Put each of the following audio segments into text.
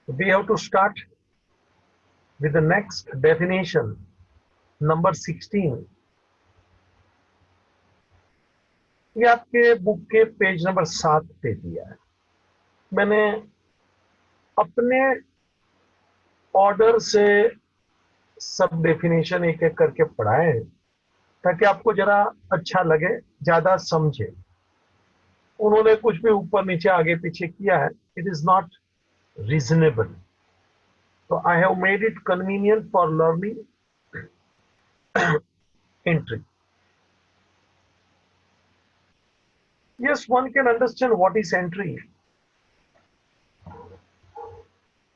We have to start with the next definition, number 16. ये आपके book के page number 7 पे दिया है। मैंने अपने ऑर्डर से सब डेफिनेशन एक एक करके पढ़ाए हैं ताकि आपको जरा अच्छा लगे, ज्यादा समझे। उन्होंने कुछ भी ऊपर नीचे आगे पीछे किया है, it is not reasonable. So I have made it convenient for learning entry. Yes, one can understand what is entry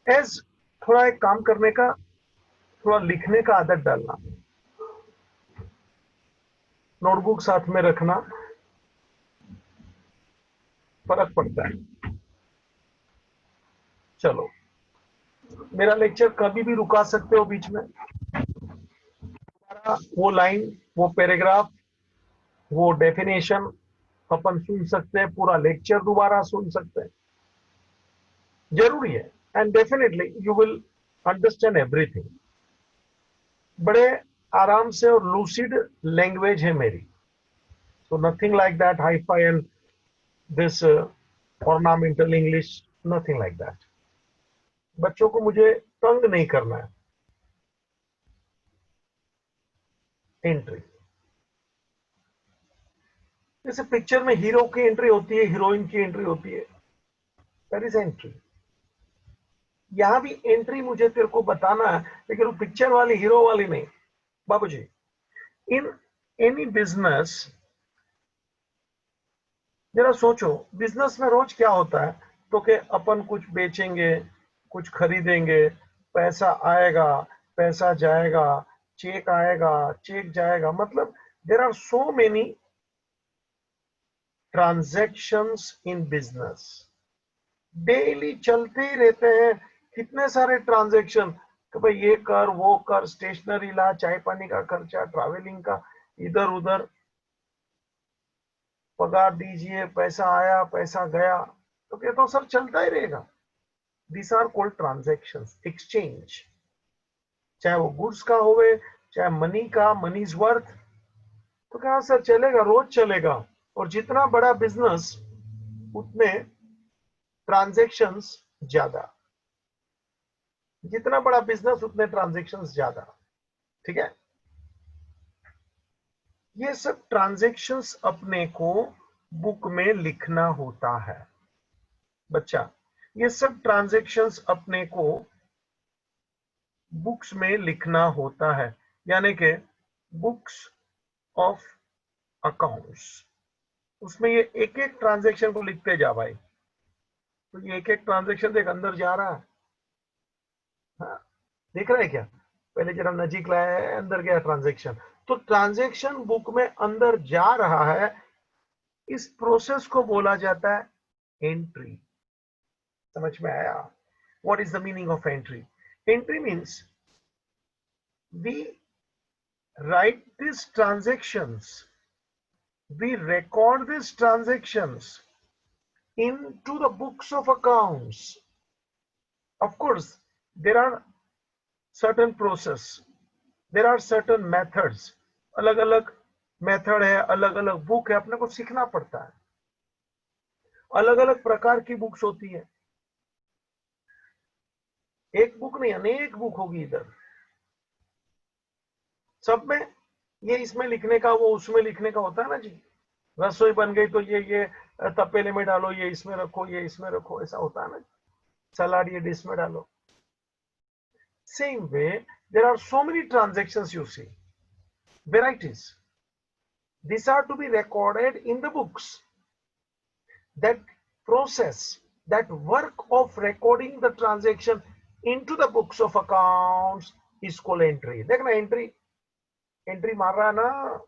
as थोड़ा एक काम करने का, थोड़ा लिखने का आदत डालना, नोटबुक साथ में रखना, फर्क पड़ता है। चलो, मेरा लेक्चर कभी भी रुका सकते हो बीच में। वो लाइन, वो पैराग्राफ, वो डेफिनेशन अपन सुन सकते हैं, पूरा लेक्चर दोबारा सुन सकते हैं, जरूरी है। And definitely you will understand everything. बड़े आराम से और लूसिड लैंग्वेज है मेरी, so nothing like that hi fi and this ornamental English, nothing like that. बच्चों को मुझे तंग नहीं करना है। एंट्री, जैसे पिक्चर में हीरो की एंट्री होती है, हीरोइन की एंट्री होती है, दैट इज एंट्री। यहां भी एंट्री मुझे तेरे को बताना है, लेकिन वो पिक्चर वाली, हीरो वाली नहीं। बाबूजी, इन एनी बिजनेस, जरा सोचो, बिजनेस में रोज क्या होता है? तो कि अपन कुछ बेचेंगे, कुछ खरीदेंगे, पैसा आएगा, पैसा जाएगा, चेक आएगा, चेक जाएगा, मतलब there are so many transactions in business. Daily चलते ही रहते हैं कितने सारे ट्रांजैक्शन, कि भाई ये कर, वो कर, स्टेशनरी ला, चाय पानी का खर्चा, ट्रैवलिंग का, इधर उधर, पगार दीजिए, पैसा आया, पैसा गया, तो कहता हूं सर चलता ही रहेगा। These are called transactions, exchange, चाहे वो गुड्स का होवे, चाहे मनी का, मनीज वर्थ। तो कहा सर चलेगा, रोज चलेगा। और जितना बड़ा बिजनेस उतने ट्रांजैक्शंस ज्यादा, जितना बड़ा बिजनेस उतने ट्रांजैक्शंस ज्यादा। ठीक है, ये सब ट्रांजैक्शंस अपने को बुक में लिखना होता है बच्चा। ये सब ट्रांजैक्शंस अपने को बुक्स में लिखना होता है, यानी कि बुक्स ऑफ अकाउंट्स। उसमें ये एक एक ट्रांजैक्शन को लिखते जा भाई। तो ये एक एक ट्रांजैक्शन देख, अंदर जा रहा है, हाँ, देख रहा है क्या? पहले जरा नजीक लाया है, अंदर गया ट्रांजैक्शन। तो ट्रांजैक्शन बुक में अंदर जा रहा है, इस प्रोसेस को बोला जाता है एंट्री। समझ में आया? What is the meaning of entry? Entry means we write this transactions, we record these transactions into the books of accounts. Of course, there are certain process, there are certain methods, अलग अलग method है, अलग अलग book है, अपने को सीखना पड़ता है। अलग अलग प्रकार की बुक्स होती है, एक बुक नहीं, अनेक बुक होगी इधर। सब में ये इसमें लिखने का, वो उसमें लिखने का होता है ना जी। रसोई बन गई तो ये तपेले में डालो, ये इसमें रखो, ये इसमें रखो, ऐसा होता है ना। सलाद ये डिश में डालो। Same way, there are so many transactions you see, varieties. These are to be recorded in the books. That process, that work of recording the transaction into the books of accounts is called entry. देखना entry मार रहा है ना,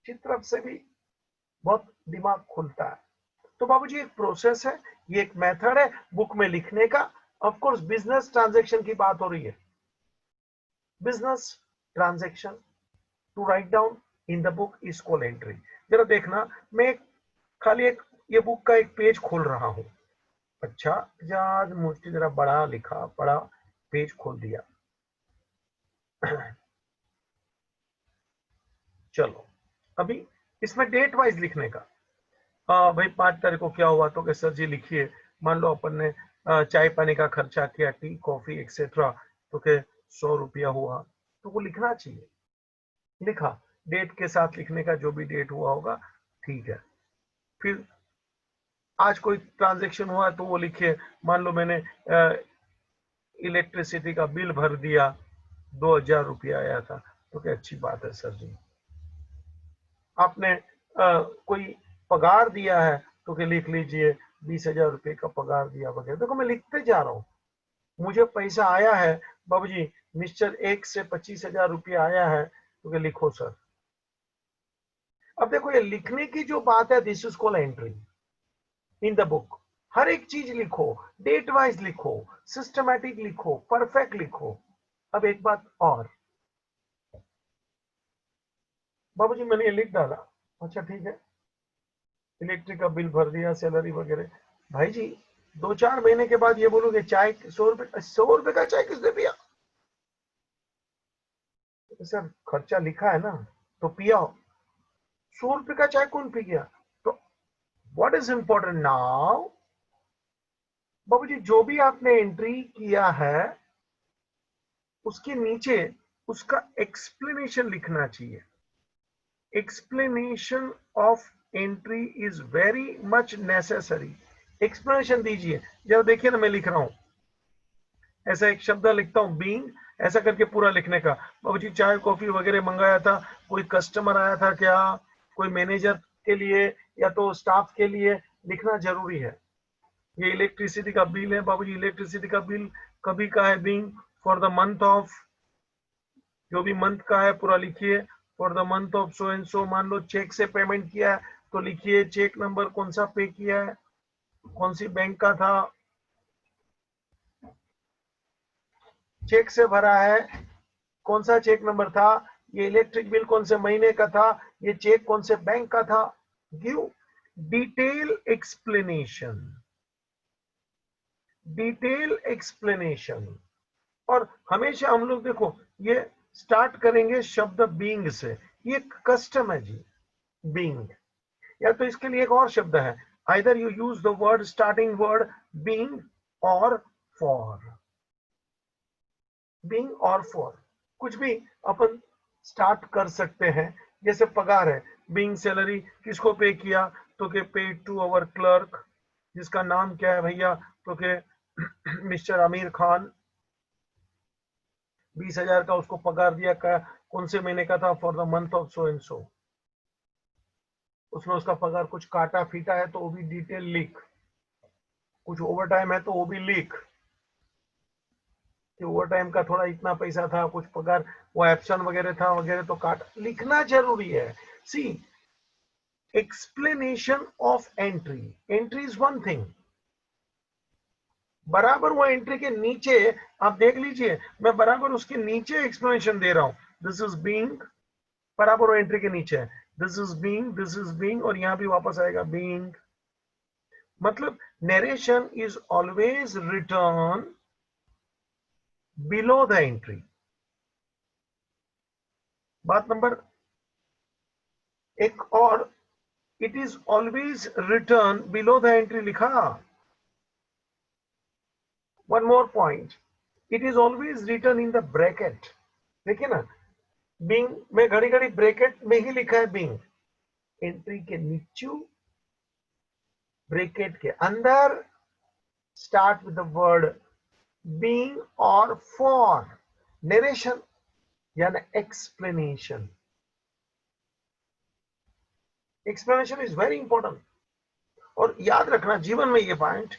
चित्र से भी बहुत दिमाग खुलता है। तो बाबूजी एक प्रोसेस है, ये एक मेथड है बुक में लिखने का। ऑफ कोर्स बिजनेस ट्रांजैक्शन की बात हो रही है, business transaction to write down in the book is called entry. जरा देखना, मैं खाली एक ये बुक का एक पेज खोल रहा हूं, अच्छा, आज मुझे जरा बड़ा लिखा, बड़ा पेज खोल दिया। चलो, अभी इसमें डेट वाइज लिखने का। भाई 5 तारीख को क्या हुआ, तो सर जी लिखिए। मान लो अपन ने चाय पानी का खर्चा किया, टी कॉफी एक्सेट्रा, तो के 100 रुपया हुआ, तो वो लिखना चाहिए। लिखा, डेट के साथ लिखने का, जो भी डेट हुआ होगा, ठीक है। फिर आज कोई ट्रांजेक्शन हुआ तो वो लिखिए। मान लो मैंने इलेक्ट्रिसिटी का बिल भर दिया, 2,000 रुपया आया था, तो क्या अच्छी बात है सर जी। आपने कोई पगार दिया है, तो क्या लिख लीजिए 20,000 रुपये का पगार दिया वगैरह। देखो मैं लिखते जा रहा हूँ, मुझे पैसा आया है बाबूजी, मिस्टर एक से 25,000 रुपया आया है, तो क्या लिखो सर। अब देखो, ये लिखने की जो बात है, this is called entry in the book. हर एक चीज लिखो, डेट वाइज लिखो, सिस्टमैटिक लिखो, परफेक्ट लिखो। अब एक बात और, बाबूजी मैंने ये लिख डाला, अच्छा ठीक है, इलेक्ट्रिक का बिल भर दिया, सैलरी वगैरह। भाई जी 2-4 महीने के बाद ये बोलोगे चाय 100 रुपए, 100 रुपए का चाय किसने पिया? तो सर खर्चा लिखा है ना, तो पिया। 100 रुपए का चाय कौन पी गया? तो व्हाट इज इंपॉर्टेंट नाउ, बाबूजी जो भी आपने एंट्री किया है, उसके नीचे उसका एक्सप्लेनेशन लिखना चाहिए। Explanation of entry is very much necessary. Explanation दीजिए। जब देखिए ना, मैं लिख रहा हूं, ऐसा एक शब्द लिखता हूं, बीइंग, ऐसा करके पूरा लिखने का। बाबूजी चाय कॉफी वगैरह मंगाया था, कोई कस्टमर आया था क्या, कोई मैनेजर के लिए या तो स्टाफ के लिए, लिखना जरूरी है। ये इलेक्ट्रिसिटी का बिल है बाबूजी, इलेक्ट्रिसिटी का बिल कभी का है, being for the month of, जो भी मंथ का है पूरा लिखिए। For the month of so and so, मान लो चेक से पेमेंट किया है, तो लिखिए चेक नंबर कौन सा पे किया है, कौन सी बैंक का था, चेक से भरा है, कौन सा चेक नंबर था, ये इलेक्ट्रिक बिल कौन से महीने का था, ये चेक कौन से बैंक का था। Give detail explanation, detail explanation. और हमेशा हम लोग देखो, ये स्टार्ट करेंगे शब्द बीइंग से, ये कस्टम है जी, बीइंग। या तो इसके लिए एक और शब्द है, either you use the word starting word being और फॉर, बीइंग और फॉर, कुछ भी अपन स्टार्ट कर सकते हैं। जैसे पगार है, बीइंग सैलरी, किसको पे किया, तो के पेड टू अवर क्लर्क, जिसका नाम क्या है भैया, तो के मिस्टर आमिर खान। 20,000 का उसको पगार दिया, का कौन से महीने का था, for the month of so and so. उसमें उसका पगार कुछ काटा फीटा है तो वो भी डिटेल लिख, कुछ ओवर टाइम है तो वो भी लिख कि ओवर टाइम का थोड़ा इतना पैसा था, कुछ पगार वो एप्शन वगैरह था वगैरह, तो काट, लिखना जरूरी है। See, explanation of entry, entry is one thing, बराबर वो एंट्री के नीचे आप देख लीजिए, मैं बराबर उसके नीचे एक्सप्लेनेशन दे रहा हूं। दिस इज बीइंग, बराबर वो एंट्री के नीचे है, this is being, this is being, और यहां भी वापस आएगा बीइंग। मतलब narration is always written below the entry. बात नंबर एक और, it is always written below the entry लिखा। One more point, it is always written in the bracket. देखिए ना, बीइंग में घड़ी घड़ी ब्रैकेट में ही लिखा है बीइंग, एंट्री के नीचे ब्रैकेट के अंदर start with the word being और फॉर, नरेशन यानी explanation. Explanation is very important. और याद रखना जीवन में ये point,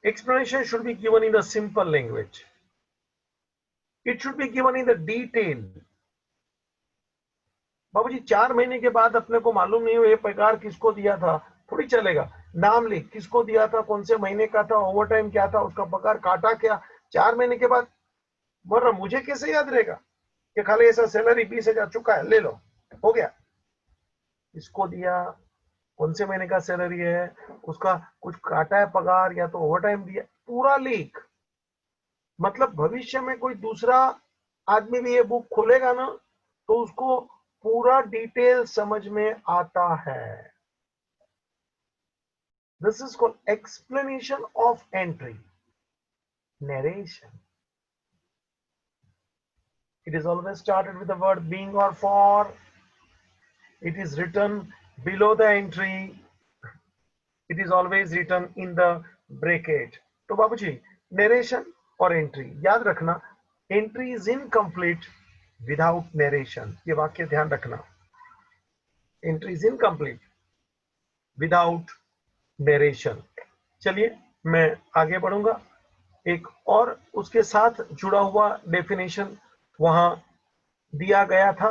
explanation should be given in the simple language, it should be given in the detail. बाबूजी 4 महीने के बाद अपने को मालूम नहीं हो ये पगार किसको दिया था, थोड़ी चलेगा। नाम लिख, किसको दिया था, कौन से महीने का था, ओवर टाइम क्या था, उसका पगार काटा क्या, 4 महीने के बाद। वरना मुझे कैसे याद रहेगा कि खाली ऐसा सैलरी 20,000 चुका है, ले लो, हो गया। किसको दिया, कौन से महीने का सैलरी है, उसका कुछ काटा है पगार या तो ओवर टाइम दिया, पूरा लीक। मतलब भविष्य में कोई दूसरा आदमी भी ये बुक खोलेगा ना तो उसको पूरा डिटेल समझ में आता है। This is called explanation of entry, narration. It is always started with the word being or for. It is written below the entry. It is always written in the bracket. तो बाबूजी narration और entry याद रखना, entry is incomplete without narration, ये वाक्य ध्यान रखना, entry is incomplete without narration. चलिए मैं आगे बढ़ूंगा, एक और उसके साथ जुड़ा हुआ डेफिनेशन वहां दिया गया था,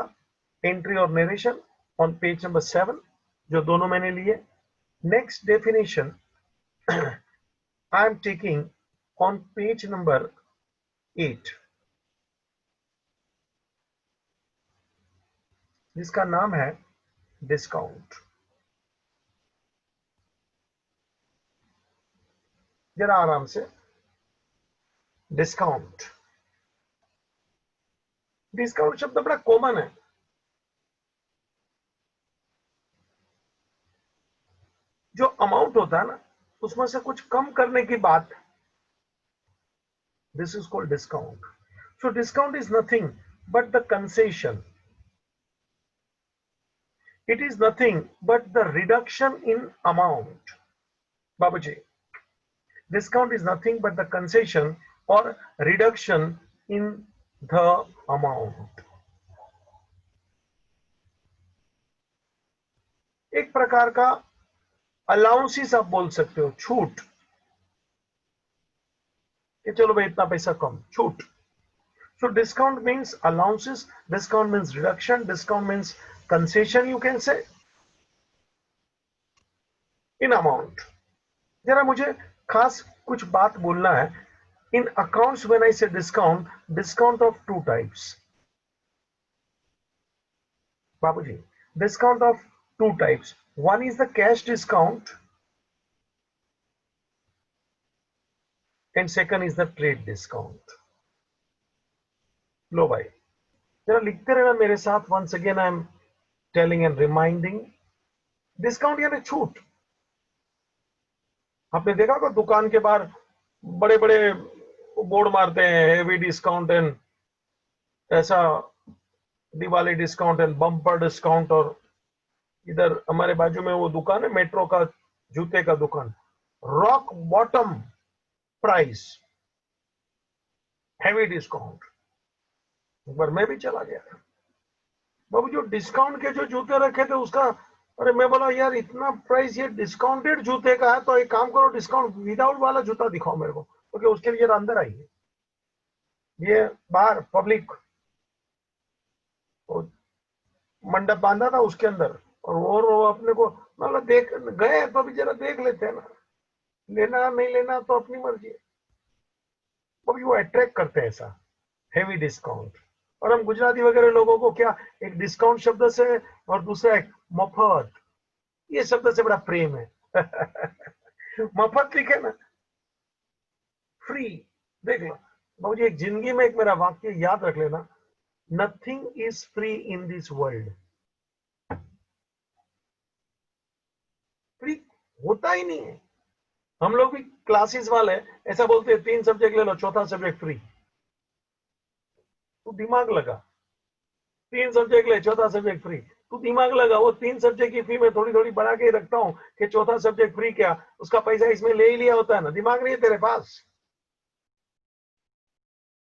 एंट्री और नरेशन ऑन पेज नंबर 7, जो दोनों मैंने लिए। Next definition I am taking on page number 8, जिसका नाम है डिस्काउंट। जरा आराम से, डिस्काउंट, डिस्काउंट शब्द बड़ा कॉमन है। जो अमाउंट होता है ना उसमें से कुछ कम करने की बात, this is called discount. So discount is nothing but the concession, it is nothing but the reduction in amount. Babuji, discount is nothing but the concession or reduction in the amount. एक प्रकार का allowances आप बोल सकते हो, छूट, कि चलो भाई इतना पैसा कम, छूट। So discount means allowances, discount means reduction, discount means concession, you can say, in amount. जरा मुझे खास कुछ बात बोलना है। In accounts, when I say discount, discount of two types. Babuji, discount of two types. One is the cash discount and second is the trade discount. लो भाई, जरा लिखते रहना मेरे साथ। Once again I am telling and reminding. Discount यानी छूट। आपने देखा होगा दुकान के बाहर बड़े बड़े बोर्ड मारते हैं, हेवी डिस्काउंट एंड ऐसा, Diwali discount and bumper discount. और इधर हमारे बाजू में वो दुकान है मेट्रो का, जूते का दुकान, rock bottom price, heavy discount. एक बार मैं भी चला गया था, बाबू जो डिस्काउंट के जो जूते रखे थे उसका, अरे मैं बोला यार इतना प्राइस ये डिस्काउंटेड जूते का है, तो एक काम करो डिस्काउंट विदाउट वाला जूता दिखाओ मेरे को, क्योंकि उसके लिए अंदर आइए। ये बाहर पब्लिक मंडप बांधा था उसके अंदर, और वो अपने को मतलब देख गए तो अभी जरा देख लेते हैं ना, लेना नहीं लेना तो अपनी मर्जी है। अभी वो अट्रैक्ट करते हैं ऐसा हेवी डिस्काउंट। और हम गुजराती वगैरह लोगों को क्या, एक डिस्काउंट शब्द से और दूसरा एक मफत, ये शब्द से बड़ा प्रेम है। मफत लिखे ना, फ्री। देख लो बाबूजी, एक जिंदगी में एक मेरा वाक्य याद रख लेना, nothing is free in this world. Free होता ही नहीं है। हम लोग भी क्लासेस वाले ऐसा बोलते हैं 3 सब्जेक्ट ले लो, चौथा सब्जेक्ट फ्री। तू दिमाग लगा, 3 सब्जेक्ट ले, चौथा सब्जेक्ट फ्री। तू दिमाग लगा, वो 3 सब्जेक्ट की फी में थोड़ी थोड़ी बढ़ा के रखता हूं कि चौथा सब्जेक्ट फ्री, क्या उसका पैसा इसमें ले ही लिया होता है ना। दिमाग नहीं है तेरे पास,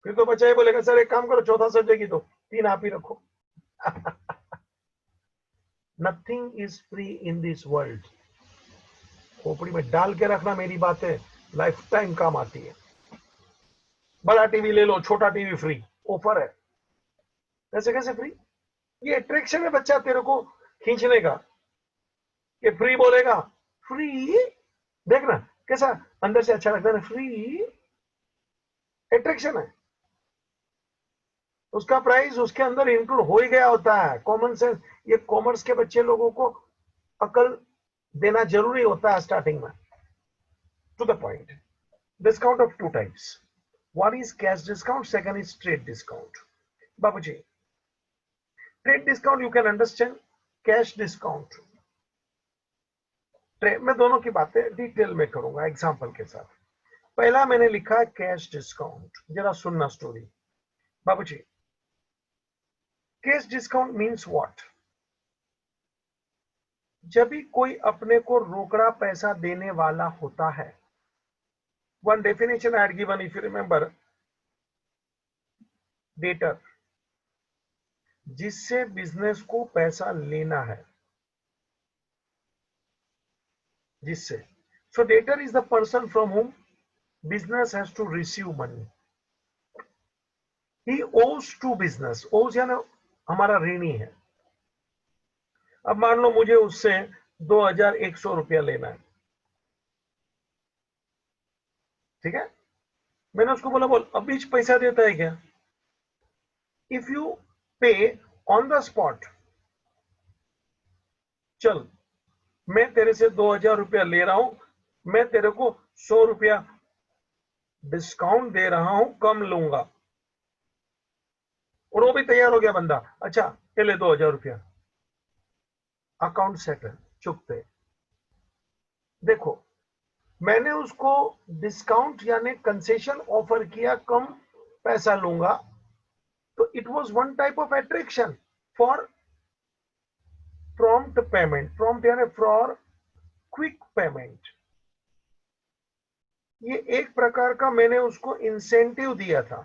फिर तो बच्चा ही बोलेगा सर एक काम करो चौथा सब्जेक्ट ही तो 3 आप ही रखो। Nothing is free in this world. खोपड़ी में डाल के रखना मेरी बातें, लाइफ टाइम काम आती है। बड़ा टीवी ले लो, छोटा टीवी फ्री, ऑफर है। ऐसे कैसे फ्री? ये अट्रैक्शन है बच्चा तेरे को खींचने का, कि फ्री बोलेगा, फ्री देखना कैसा अंदर से अच्छा लगता है ना, फ्री अट्रैक्शन है। उसका प्राइस उसके अंदर इंक्लूड हो ही गया होता है, कॉमन सेंस। ये कॉमर्स के बच्चे लोगों को अकल देना जरूरी होता है स्टार्टिंग में। To the point, discount of two types, one is cash discount, second is trade discount. बाबूजी, trade discount you can understand, cash discount मैं दोनों की बातें डिटेल में करूंगा एग्जांपल के साथ। पहला मैंने लिखा है कैश डिस्काउंट, जरा सुनना स्टोरी। बाबूजी, कैश डिस्काउंट मींस व्हाट? जब भी कोई अपने को रोकड़ा पैसा देने वाला होता है, one definition I had given if you remember, debtor, जिससे बिजनेस को पैसा लेना है, जिससे, so debtor is the person from whom business has to receive money. He owes to business. owes यानी हमारा ऋणी है। अब मान लो मुझे उससे 2100 रुपया लेना है, ठीक है? मैंने उसको बोला, बोल अभी पैसा देता है क्या? इफ यू पे ऑन द स्पॉट, चल मैं तेरे से 2000 रुपया ले रहा हूं, मैं तेरे को 100 रुपया डिस्काउंट दे रहा हूं, कम लूंगा, और वो भी तैयार हो गया बंदा, अच्छा ये ले 2000 रुपया, अकाउंट सेटल, चुकते। देखो, मैंने उसको डिस्काउंट यानी कंसेशन ऑफर किया, कम पैसा लूंगा, तो it was one type of attraction for prompt payment. Prompt यानी फॉर क्विक पेमेंट। ये एक प्रकार का मैंने उसको इंसेंटिव दिया था।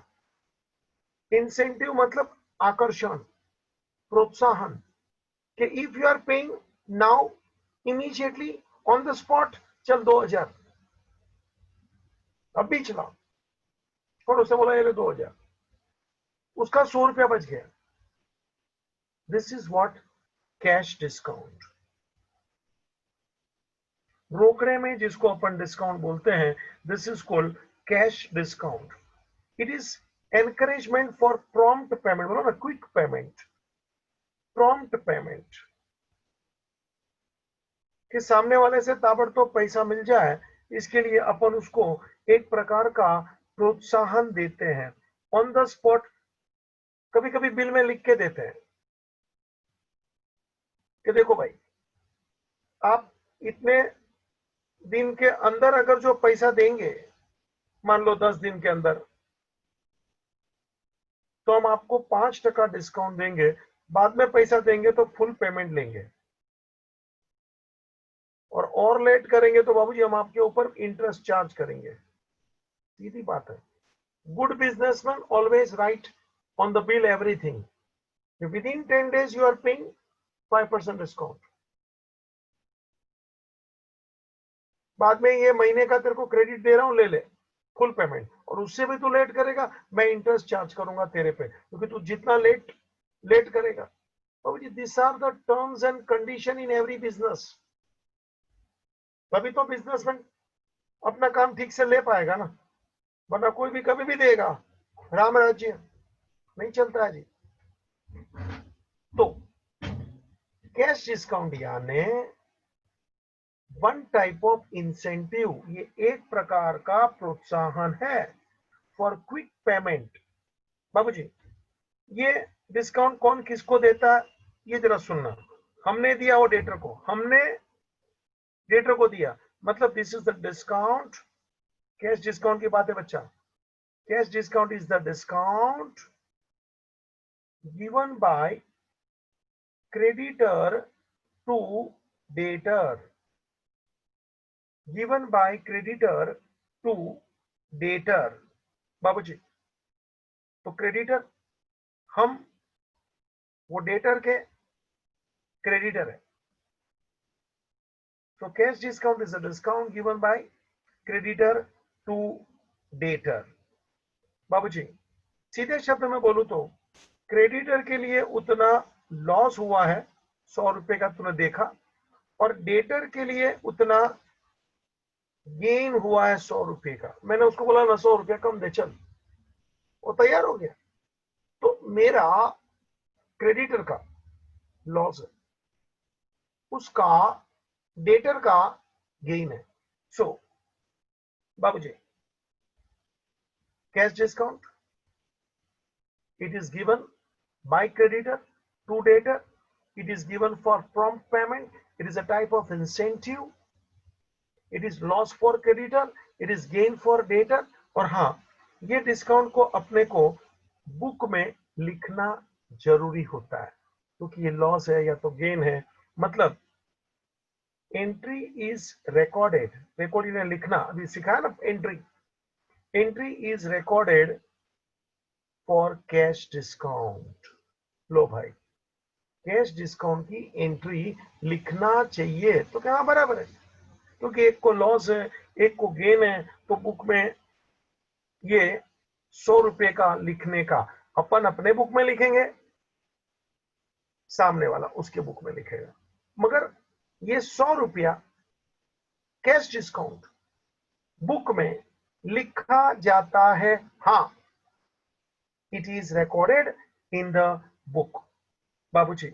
इंसेंटिव मतलब आकर्षण, प्रोत्साहन, कि if you are paying now, immediately on the spot, चल 2000 अभी चला, और उसने बोला ये ले 2000, उसका 100 रुपया बच गया। This is what cash discount. रोकड़े में जिसको अपन डिस्काउंट बोलते हैं, this is called cash discount. It is encouragement for prompt payment, बोलो ना क्विक पेमेंट, प्रॉम्प्ट पेमेंट, कि सामने वाले से ताबड़तोड़ पैसा मिल जाए, इसके लिए अपन उसको एक प्रकार का प्रोत्साहन देते हैं। ऑन द स्पॉट कभी कभी बिल में लिख के देते हैं कि देखो भाई, आप इतने दिन के अंदर अगर जो पैसा देंगे, मान लो 10 दिन के अंदर, तो हम आपको 5% डिस्काउंट देंगे, बाद में पैसा देंगे तो फुल पेमेंट लेंगे, और लेट करेंगे तो बाबूजी हम आपके ऊपर इंटरेस्ट चार्ज करेंगे। सीधी बात है। Good businessman always write on the bill everything, within 10 days you are paying 5% discount, बाद में ये महीने का तेरे को क्रेडिट दे रहा हूं, ले ले फुल पेमेंट, और उससे भी तू लेट करेगा, मैं इंटरेस्ट चार्ज करूंगा तेरे पे, क्योंकि तू जितना लेट करेगा। बाबूजी, this are the terms and condition in every business. तभी तो बिजनेसमैन अपना काम ठीक से ले पाएगा ना, वरना कोई भी कभी भी देगा, राम राज्य नहीं चलता है जी। तो कैश डिस्काउंट यानी वन टाइप ऑफ इंसेंटिव, ये एक प्रकार का प्रोत्साहन है फॉर क्विक पेमेंट। बाबूजी, ये डिस्काउंट कौन किसको देता है, ये जरा सुनना। हमने दिया वो डेटर को, हमने डेटर को दिया, मतलब this is the discount. Cash discount की बात है बच्चा। Cash discount is the discount given by creditor to debtor, given by creditor to debtor। बाबूजी, तो क्रेडिटर, हम वो डेटर के क्रेडिटर है, तो cash discount is a discount given by creditor to debtor. बाबूजी, सीधे शब्द में बोलूं तो क्रेडिटर के लिए उतना लॉस हुआ है, 100 रुपए का तूने देखा, और डेटर के लिए उतना गेन हुआ है 100 रुपए का। मैंने उसको बोला ना 100 रुपया कम दे, चल, वो तैयार हो गया, तो मेरा क्रेडिटर का लॉस है, उसका डेटर का गेन है। सो बाबूजी, cash discount, it is given by creditor to debtor, it is given for prompt payment, it is a type of incentive, it is loss for creditor, it is gain for debtor। और हाँ, ये discount को अपने को book में लिखना जरूरी होता है, क्योंकि ये लॉस है या तो गेन है। मतलब एंट्री इज रिकॉर्डेड, रिकॉर्डेड है लिखना, अभी सिखाया ना entry, entry is recorded for cash discount. लो भाई, कैश डिस्काउंट की एंट्री लिखना चाहिए, तो क्या बराबर है, क्योंकि एक को लॉस है एक को गेन है, तो बुक में ये 100 रुपए का लिखने का अपन अपने बुक में लिखेंगे, सामने वाला उसके बुक में लिखेगा। मगर ये 100 रुपया कैश डिस्काउंट बुक में लिखा जाता है, हाँ, it is recorded in the book. बाबूजी,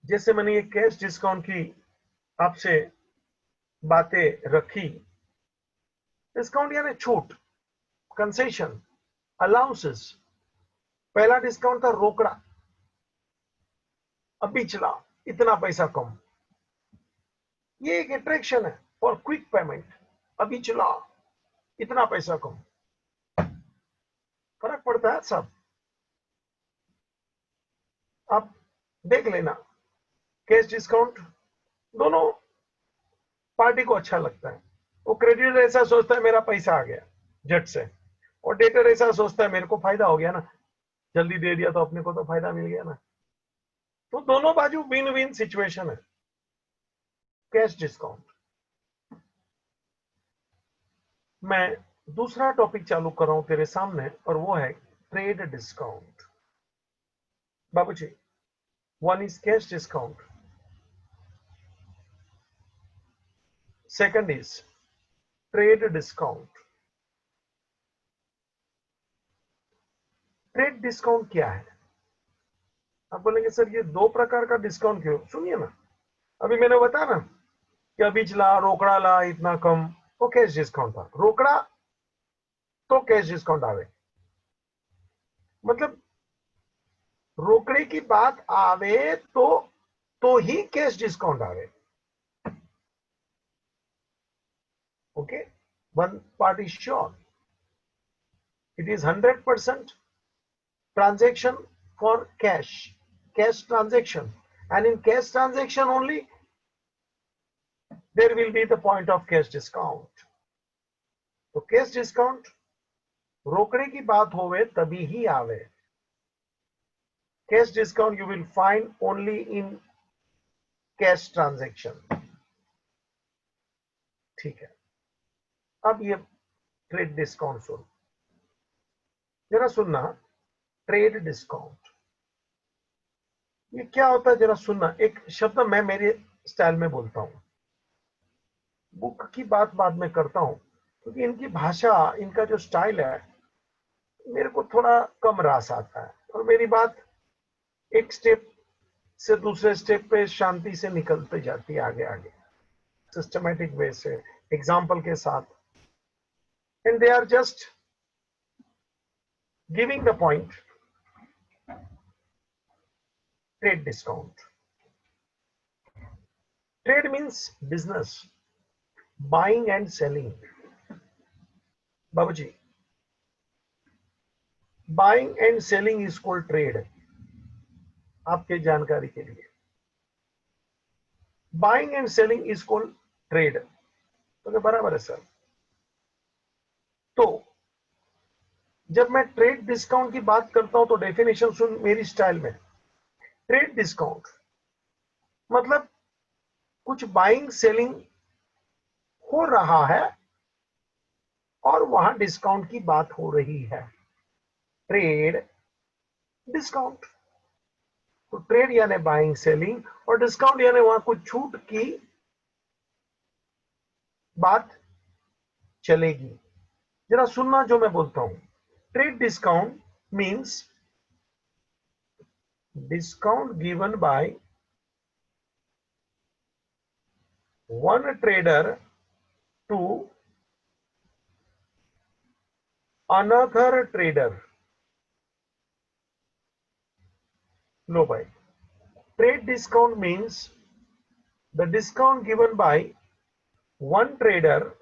जैसे मैंने ये कैश डिस्काउंट की आपसे बातें रखी, डिस्काउंट यानी छूट, कंसेशन, अलाउंसेस। पहला डिस्काउंट था रोकड़ा, अभी चला इतना पैसा कम, ये एक अट्रैक्शन है फॉर क्विक पेमेंट, अभी चला इतना पैसा कम, फर्क पड़ता है सब। आप देख लेना, कैश डिस्काउंट दोनों पार्टी को अच्छा लगता है। वो क्रेडिटर ऐसा सोचता है मेरा पैसा आ गया झट से, और डेटर ऐसा सोचता है मेरे को फायदा हो गया ना, जल्दी दे दिया तो अपने को तो फायदा मिल गया ना। तो दोनों बाजू विन विन सिचुएशन है कैश डिस्काउंट। मैं दूसरा टॉपिक चालू कर रहा हूं तेरे सामने, और वो है ट्रेड डिस्काउंट। बाबूजी, one is cash discount, second is trade discount. Trade discount क्या है? आप बोलेंगे सर ये दो प्रकार का डिस्काउंट क्यों? सुनिए ना, अभी मैंने बताया ना कि अभी चला रोकड़ा ला इतना कम, वो कैश डिस्काउंट था। रोकड़ा तो कैश डिस्काउंट आवे, मतलब रोकड़े की बात आवे तो ही कैश डिस्काउंट आवे। Okay, one part is sure, it is 100% transaction for cash transaction, and in cash transaction only there will be the point of cash discount। तो कैश डिस्काउंट रोकड़े की बात होवे तभी ही आवे। Cash discount you will find only in cash transaction. ठीक है, अब ये ट्रेड डिस्काउंट सुन, जरा सुनना। ट्रेड डिस्काउंट ये क्या होता है, जरा सुनना। एक शब्द मैं मेरे स्टाइल में बोलता हूं, बुक की बात बाद में करता हूं, क्योंकि इनकी भाषा, इनका जो स्टाइल है, मेरे को थोड़ा कम रास आता है, और मेरी बात एक स्टेप से दूसरे स्टेप पे शांति से निकलते जाती है, आगे आगे सिस्टमैटिक वे से, एग्जाम्पल के साथ, and they are just giving the point. Trade discount, trade means business, buying and selling. बाबूजी, buying and selling is called trade. आपके जानकारी के लिए, buying and selling is called trade. तो बराबर है सर। तो जब मैं ट्रेड डिस्काउंट की बात करता हूं तो डेफिनेशन सुन मेरी स्टाइल में। ट्रेड डिस्काउंट मतलब कुछ बाइंग सेलिंग हो रहा है और वहां डिस्काउंट की बात हो रही है, ट्रेड डिस्काउंट। तो ट्रेड यानी बाइंग सेलिंग, और डिस्काउंट यानी वहां कुछ छूट की बात चलेगी। जरा सुनना जो मैं बोलता हूं। Trade discount means discount given by one trader to another trader. No, bhai. Trade discount means the discount given by one trader.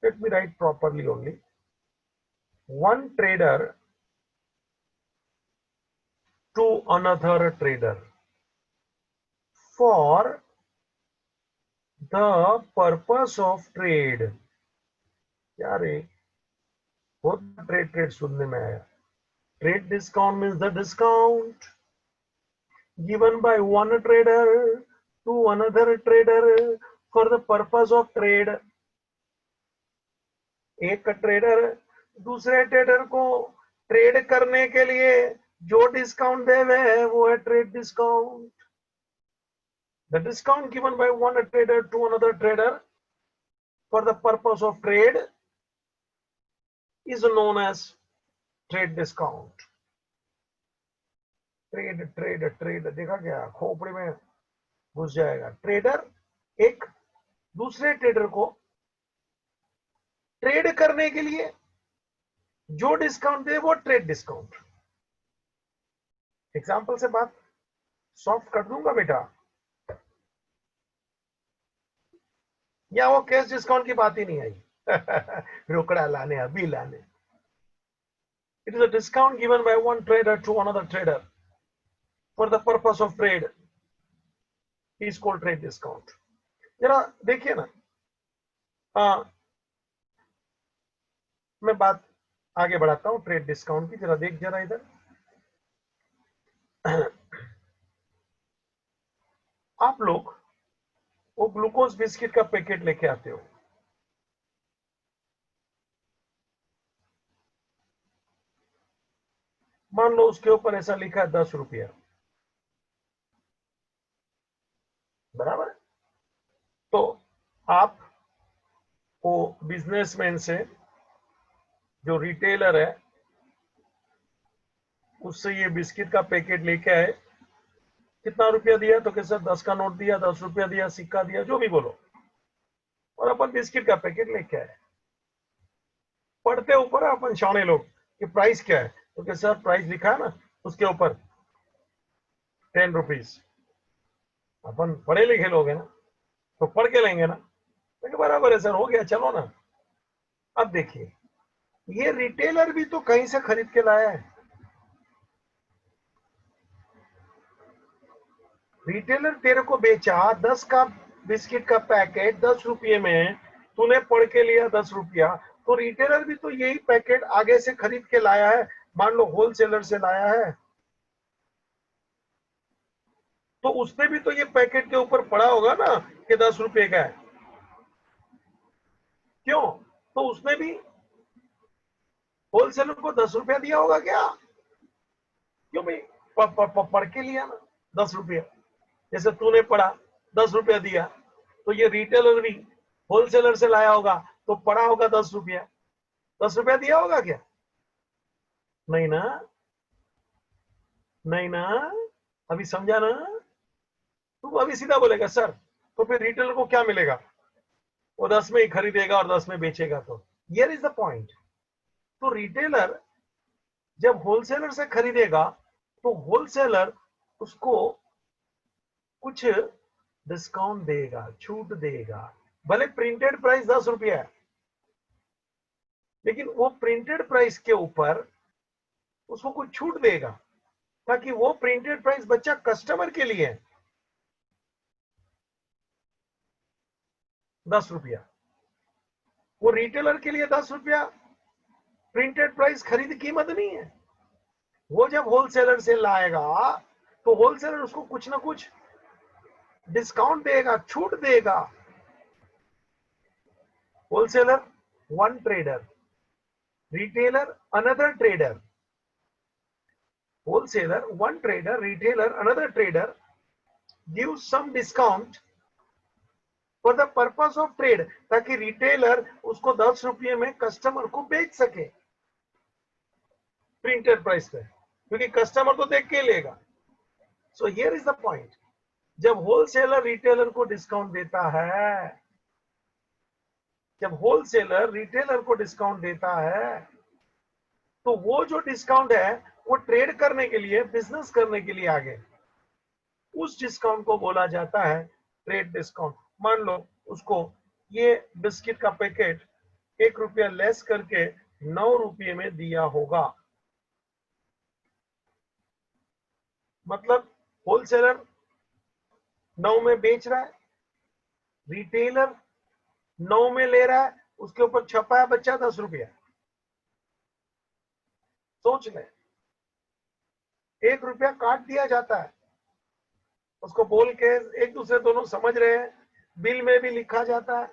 Let me write properly only. One trader to another trader for the purpose of trade. क्या रे बहुत trade सुनने में आया. Trade discount means the discount given by one trader to another trader for the purpose of trade. एक trader दूसरे trader को trade करने के लिए जो डिस्काउंट दे हुए वो है trade discount. The discount given by one trader to another trader for the purpose of trade is known as trade discount. Trade trade trade देखा क्या खोपड़ी में घुस जाएगा. ट्रेडर एक दूसरे ट्रेडर को ट्रेड करने के लिए जो डिस्काउंट दे वो ट्रेड डिस्काउंट. एग्जांपल से बात सॉफ्ट कर दूंगा बेटा, या वो कैश डिस्काउंट की बात ही नहीं आई. रोकड़ा लाने अभी लाने. It is a discount given by one trader to another trader for the purpose of trade is called trade discount. जरा देखिए ना, मैं बात आगे बढ़ाता हूं ट्रेड डिस्काउंट की. जरा देख जरा इधर. आप लोग वो ग्लूकोज बिस्किट का पैकेट लेके आते हो, मान लो उसके ऊपर ऐसा लिखा है 10 रुपया, बराबर. तो आप वो बिजनेसमैन से, जो रिटेलर है, उससे ये बिस्किट का पैकेट लेके आए. कितना रुपया दिया? तो कैसे 10 का नोट दिया, 10 रुपया दिया, सिक्का दिया, जो भी बोलो, और अपन बिस्किट का पैकेट लेके आए. पढ़ते ऊपर अपन शाणे लोग कि प्राइस क्या है, तो कैसे सर प्राइस लिखा है ना उसके ऊपर 10 रुपीज. अपन पढ़े लिखे लोग हैं ना, तो पढ़ के लेंगे ना. तो बराबर है सर, हो गया, चलो ना. अब देखिए, ये रिटेलर भी तो कहीं से खरीद के लाया है. रिटेलर तेरे को बेचा 10 का बिस्किट का पैकेट 10 रुपये में, तूने पढ़ के लिया 10 रुपया. तो रिटेलर भी तो यही पैकेट आगे से खरीद के लाया है, मान लो होलसेलर से लाया है, तो उसने भी तो ये पैकेट के ऊपर पड़ा होगा ना कि 10 रुपये का है. क्यों? तो उसने भी होलसेलर को 10 रुपया दिया होगा क्या? क्यों भाई, पढ़ के लिया ना 10 रुपया. जैसे तूने पढ़ा 10 रुपया दिया, तो ये रिटेलर भी होलसेलर से लाया होगा, तो पड़ा होगा 10 रुपया. 10 रुपया दिया होगा क्या? नहीं ना, नहीं ना. अभी समझा ना? तू अभी सीधा बोलेगा सर, तो फिर रिटेलर को क्या मिलेगा? वो 10 में ही खरीदेगा और 10 में बेचेगा. तो हियर इज द पॉइंट. तो रिटेलर जब होलसेलर से खरीदेगा, तो होलसेलर उसको कुछ डिस्काउंट देगा, छूट देगा. भले प्रिंटेड प्राइस 10 रुपया है, लेकिन वो प्रिंटेड प्राइस के ऊपर उसको कुछ छूट देगा, ताकि वो प्रिंटेड प्राइस बच्चा कस्टमर के लिए है 10 रुपया. वो रिटेलर के लिए 10 रुपया प्रिंटेड प्राइस खरीद कीमत नहीं है. वो जब होलसेलर से लाएगा, तो होलसेलर उसको कुछ ना कुछ डिस्काउंट देगा, छूट देगा. Wholesaler one trader, retailer another trader. wholesaler one trader, retailer another trader gives some discount for the purpose of trade, ताकि रिटेलर उसको 10 रुपये में कस्टमर को बेच सके प्रिंटेड प्राइस पे, क्योंकि कस्टमर तो देख के लेगा. So here is the point. जब होलसेलर रिटेलर को डिस्काउंट देता है, जब होलसेलर रिटेलर को डिस्काउंट देता है, तो वो जो डिस्काउंट है वो ट्रेड करने के लिए, बिजनेस करने के लिए आगे, उस डिस्काउंट को बोला जाता है ट्रेड डिस्काउंट। मान लो उसको ये बिस्किट का पैकेट 1 रुपया लेस करके 9 रुपये में दिया होगा, मतलब होलसेलर 9 में बेच रहा है, रिटेलर 9 में ले रहा है, उसके ऊपर छपा है बच्चा 10 रुपया। सोच ले, 1 रुपया काट दिया जाता है, उसको बोल के एक दूसरे दोनों समझ रहे हैं, बिल में भी लिखा जाता है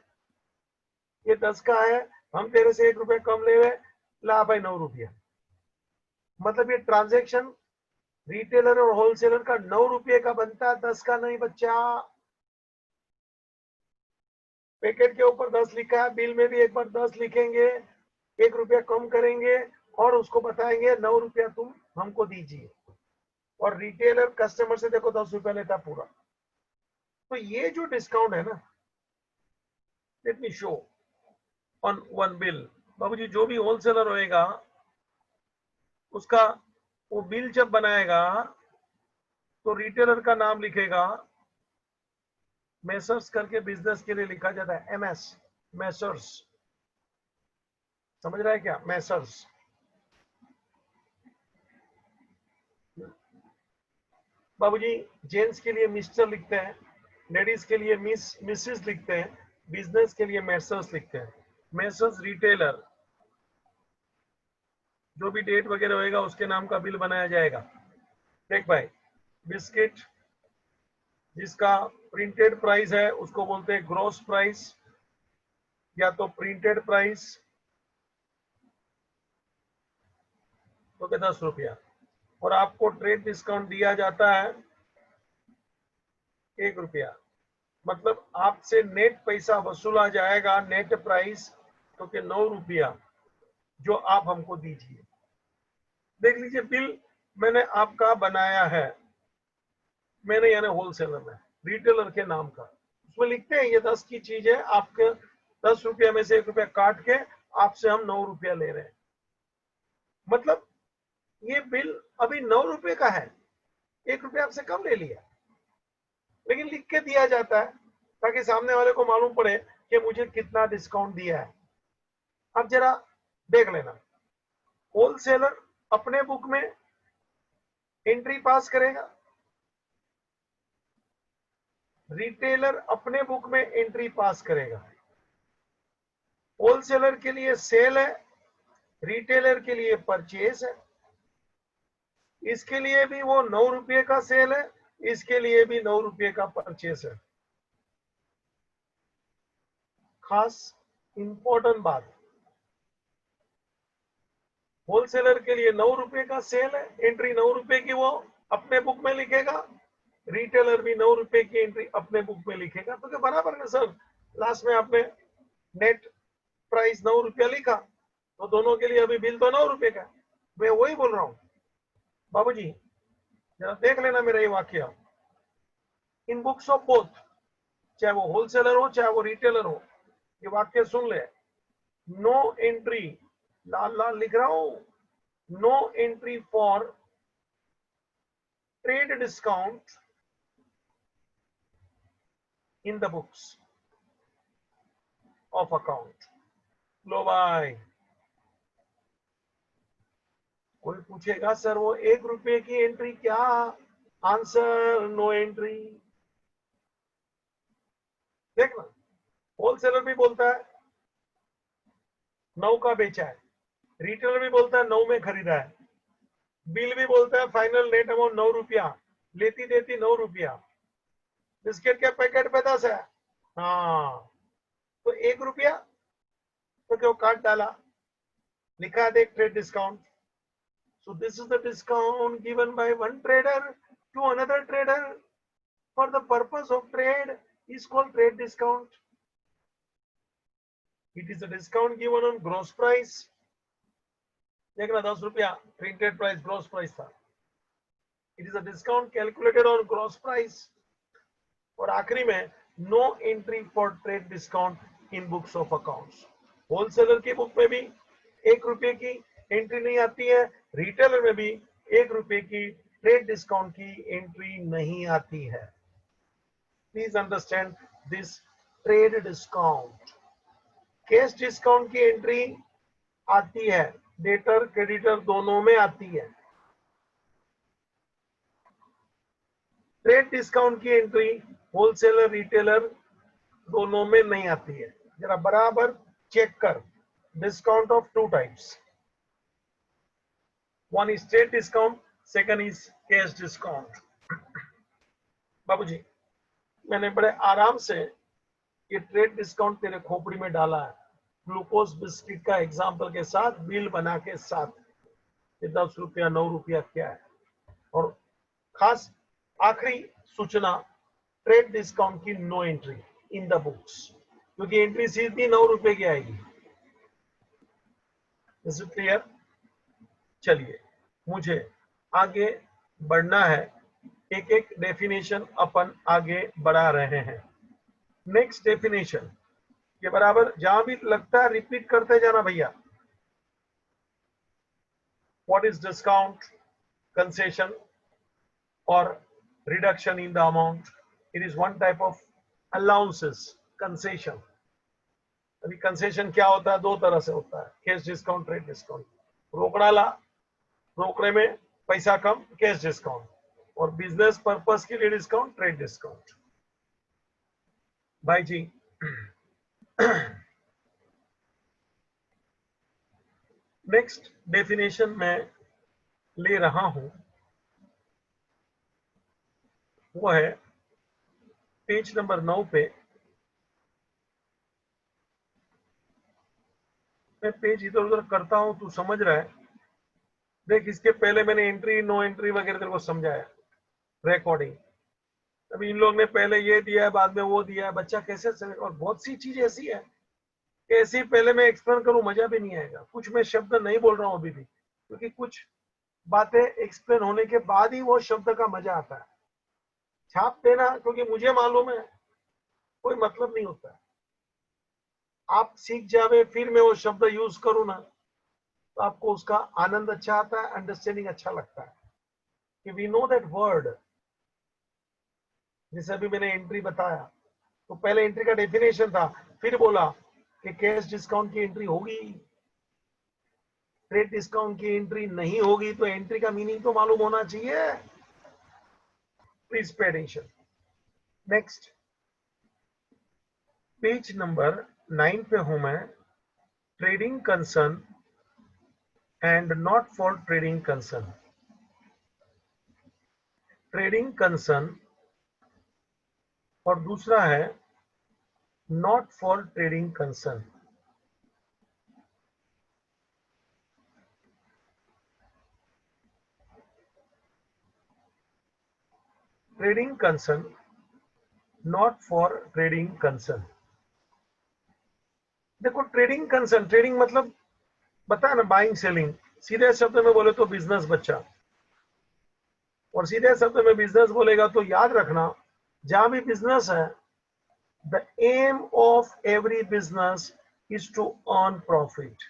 ये 10 का है, हम तेरे से 1 रुपया कम ले रहे, ला भाई 9 रुपया। मतलब ये ट्रांजैक्शन रिटेलर और होलसेलर का 9 रुपये का बनता है, 10 का नहीं बच्चा। पैकेट के ऊपर 10 लिखा है, बिल में भी एक बार 10 लिखेंगे, 1 रुपया कम करेंगे और उसको बताएंगे 9 रुपया तुम हमको दीजिए, और रिटेलर कस्टमर से देखो 10 रुपया लेता पूरा। तो ये जो डिस्काउंट है ना, let me show on one bill. बाबूजी जो भी होलसेलर होएगा उसका वो बिल जब बनाएगा तो रिटेलर का नाम लिखेगा, मेसर्स करके बिजनेस के लिए लिखा जाता है, MS, मेसर्स, समझ रहा है क्या, मेसर्स। बाबूजी जेंट्स के लिए मिस्टर लिखते हैं, लेडीज के लिए मिसेस लिखते हैं, बिजनेस के लिए मेसर्स लिखते हैं। मेसर्स रिटेलर, जो भी डेट वगैरह होएगा उसके नाम का बिल बनाया जाएगा। देख भाई, बिस्किट जिसका प्रिंटेड प्राइस है उसको बोलते हैं ग्रॉस प्राइस या तो प्रिंटेड प्राइस, तो 10 रुपया, और आपको ट्रेड डिस्काउंट दिया जाता है 1 रुपया। मतलब आपसे नेट पैसा वसूला जाएगा, नेट प्राइस तो के 9 रुपया, जो आप हमको दीजिए। देख लीजिए बिल मैंने आपका बनाया है, मैंने यानी होलसेलर में, रिटेलर के नाम का, उसमें लिखते हैं ये 10 की चीज है, आपके 10 रुपया में से 1 रुपया काट के आपसे हम 9 रुपया ले रहे हैं। मतलब ये बिल अभी 9 रुपये का है, 1 रुपया आपसे कम ले लिया, लेकिन लिख के दिया जाता है ताकि सामने वाले को मालूम पड़े कि मुझे कितना डिस्काउंट दिया है। अब जरा देख लेना, होलसेलर अपने बुक में एंट्री पास करेगा, रिटेलर अपने बुक में एंट्री पास करेगा। होलसेलर के लिए सेल है, रिटेलर के लिए परचेज है, इसके लिए भी वो 9 रुपये का सेल है, इसके लिए भी 9 रुपये का परचेज है। खास इंपॉर्टेंट बात, होलसेलर के लिए 9 रुपये का सेल है, एंट्री 9 रुपये की वो अपने बुक में लिखेगा, रिटेलर भी 9 रुपये की एंट्री अपने बुक में लिखेगा। तो क्या बराबर है सर, लास्ट में आपने नेट प्राइस 9 रुपया लिखा, तो दोनों के लिए अभी बिल तो 9 रुपये का। मैं वही बोल रहा हूं बाबूजी, जरा देख लेना मेरा ये वाक्य, इन बुक्स ऑफ बोथ, चाहे वो होलसेलर हो चाहे वो रिटेलर हो, ये वाक्य सुन ले, नो एंट्री, लाल लाल लिख रहा हूं, no entry for trade discount in the books of account. लो भाई, कोई पूछेगा सर वो 1 रुपये की एंट्री क्या, आंसर नो एंट्री। देखना, होलसेलर भी बोलता है 9 का बेचा है, रिटेलर भी बोलता है 9 में खरीदा है, बिल भी बोलता है फाइनल नेट अमाउंट 9 रुपया, लेती देती 9 रुपया, बिस्किट के पैकेट पे 10 है, हाँ तो 1 रुपया तो क्यों काट डाला, लिखा है देख trade discount. So this is the discount given by one trader to another trader for the purpose of trade is called trade discount. It is a discount given on gross price. देखना 10 रुपया printed price gross price था. It is a discount calculated on gross price. और आखिरी में no entry for trade discount in books of accounts. Wholesaler की book में भी 1 रुपए की एंट्री नहीं आती है, रिटेलर में भी 1 रुपए की ट्रेड डिस्काउंट की एंट्री नहीं आती है। Please understand this trade discount. Cash discount की एंट्री आती है, डेटर क्रेडिटर दोनों में आती है। ट्रेड डिस्काउंट की एंट्री होलसेलर रिटेलर दोनों में नहीं आती है। जरा बराबर चेक कर। Discount of 2 types, one is trade discount, second is cash discount. बाबूजी, मैंने बड़े आराम से ये ट्रेड डिस्काउंट तेरे खोपड़ी में डाला है, ग्लूकोज बिस्किट का एग्जाम्पल के साथ, बिल बना के साथ। ये 10 रुपया 9 रुपया क्या है। और खास आखिरी सूचना, ट्रेड डिस्काउंट की no entry in the books, क्योंकि एंट्री सीधी 9 रुपए की आएगी। Is it clear? चलिए मुझे आगे बढ़ना है, एक एक डेफिनेशन अपन आगे बढ़ा रहे हैं। नेक्स्ट डेफिनेशन के बराबर जहां भी लगता है रिपीट करते जाना भैया। व्हाट इज डिस्काउंट, कंसेशन और reduction in the amount? It is one type of allowances, concession. अभी कंसेशन क्या होता है? 2 तरह से होता है, कैश डिस्काउंट, ट्रेड डिस्काउंट। रोकड़ा ला, रोकड़े में पैसा कम, कैश डिस्काउंट। और बिजनेस पर्पस के लिए डिस्काउंट, ट्रेड डिस्काउंट। भाई जी नेक्स्ट डेफिनेशन मैं ले रहा हूं, वो है पेज नंबर 9 पे। मैं पेज इधर उधर करता हूं, तू समझ रहा है। देख, इसके पहले मैंने एंट्री नो एंट्री वगैरह तेरे को समझाया, रिकॉर्डिंग। अभी इन लोग ने पहले ये दिया है, बाद में वो दिया है, बच्चा कैसे चले। और बहुत सी चीज ऐसी है कि ऐसी पहले मैं एक्सप्लेन करूं मजा भी नहीं आएगा। कुछ मैं शब्द नहीं बोल रहा हूं अभी भी, क्योंकि कुछ बातें एक्सप्लेन होने के बाद ही वो शब्द का मजा आता है। छाप देना, क्योंकि मुझे मालूम है कोई मतलब नहीं होता है। आप सीख जावे फिर मैं वो शब्द यूज करूं ना, तो आपको उसका आनंद अच्छा आता है, अंडरस्टैंडिंग अच्छा लगता है कि वी नो दैट वर्ड। जैसे अभी मैंने एंट्री बताया, तो पहले एंट्री का डेफिनेशन था, फिर बोला कि कैश डिस्काउंट की एंट्री होगी, ट्रेड डिस्काउंट की एंट्री नहीं होगी। तो एंट्री का मीनिंग तो मालूम होना चाहिए। Please pay attention. Next page number 9 पे हूं मैं। Trading concern and not for trading concern. Trading concern और दूसरा है not for trading concern. Trading concern, not for trading concern. देखो, ट्रेडिंग कंसर्न, ट्रेडिंग मतलब बताया ना, बाइंग सेलिंग। सीधे शब्द में बोले तो बिजनेस बच्चा। और सीधे शब्द में बिजनेस बोलेगा तो याद रखना, जहां भी बिजनेस है, the aim of every business is to earn profit.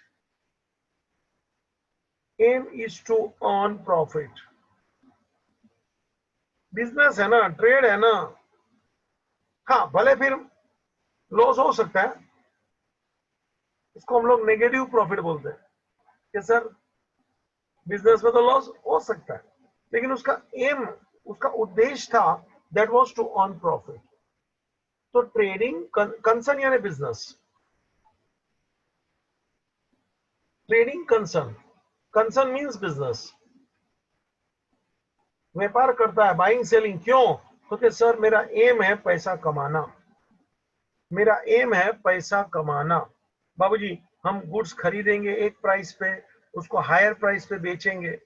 Aim is to earn profit. Business है ना, ट्रेड है ना। हाँ, भले फिर लॉस हो सकता है, इसको हम लोग नेगेटिव प्रॉफिट बोलते हैं कि सर बिजनेस में तो लॉस हो सकता है, लेकिन उसका एम, उसका उद्देश्य था, that was to earn profit. तो ट्रेडिंग कंसर्न यानी बिजनेस। Trading concern, concern means business. व्यापार करता है, बाइंग सेलिंग। क्यों? क्योंकि सर मेरा एम है पैसा कमाना, मेरा एम है पैसा कमाना। बाबूजी, हम गुड्स खरीदेंगे एक प्राइस पे, उसको हायर प्राइस पे बेचेंगे,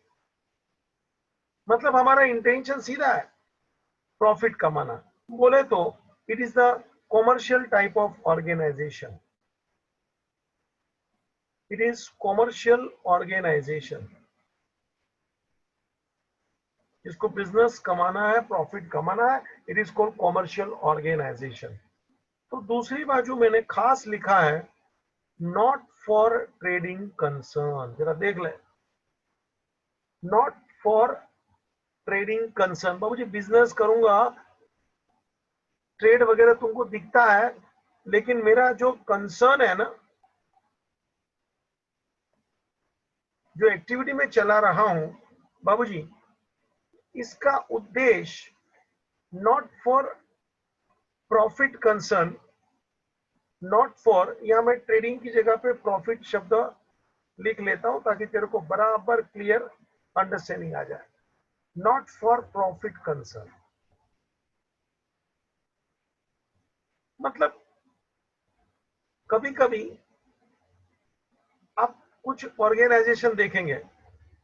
मतलब हमारा इंटेंशन सीधा है, प्रॉफिट कमाना। बोले तो it is the commercial type of organisation. It is commercial organisation. जिसको बिजनेस कमाना है, प्रॉफिट कमाना है, it is called commercial organisation. तो दूसरी बाजू मैंने खास लिखा है नॉट फॉर ट्रेडिंग कंसर्न, जरा देख ले, नॉट फॉर ट्रेडिंग कंसर्न। बाबूजी बिजनेस करूंगा, ट्रेड वगैरह तुमको दिखता है, लेकिन मेरा जो कंसर्न है ना, जो एक्टिविटी में चला रहा हूं बाबूजी, इसका उद्देश्य not for profit concern, not for, या मैं ट्रेडिंग की जगह पे प्रॉफिट शब्द लिख लेता हूं ताकि तेरे को बराबर क्लियर अंडरस्टैंडिंग आ जाए। नॉट फॉर प्रॉफिट कंसर्न मतलब कभी कभी आप कुछ ऑर्गेनाइजेशन देखेंगे,